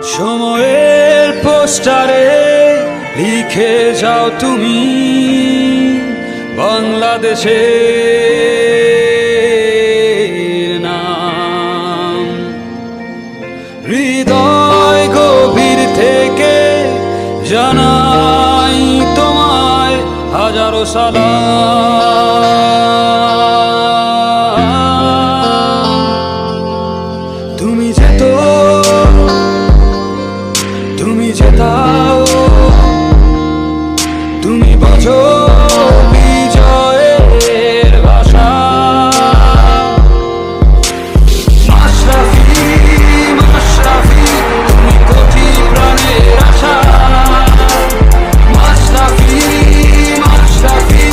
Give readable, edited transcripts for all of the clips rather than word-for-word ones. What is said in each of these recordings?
সময়ের পোস্টারে লিখে যাও তুমি বাংলাদেশের নাম। হৃদয় গভীর থেকে জানাই তোমায় হাজারো সালাম। তুমি যেতাও, তুমি বোঝো বিজয়ের ভাষা। মাশরাফি মাশরাফি তুমি কোটি প্রাণের আশা। মাশরাফি মাশরাফি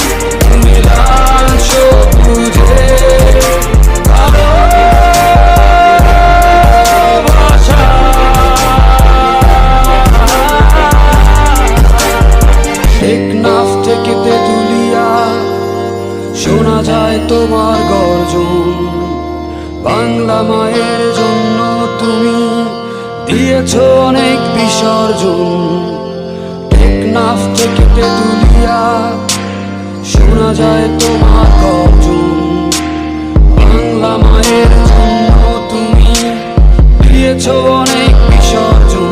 তুমি লাল সবুজে কালো ভাষা। টেকনাফ থেকে তেঁতুলিয়া শোনা যায় তোমার গর্জন। বাংলা মায়ের জন্য তুমি দিয়েছ অনেক বিসর্জন। টেকনাফ থেকে তেঁতুলিয়া শোনা যায় তোমার গর্জন। বাংলা মায়ের জন্য তুমি দিয়েছ অনেক বিসর্জন।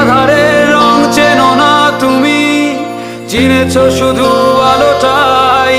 আধারের রং চেনো না তুমি, চিনেছ শুধু আলোটাই।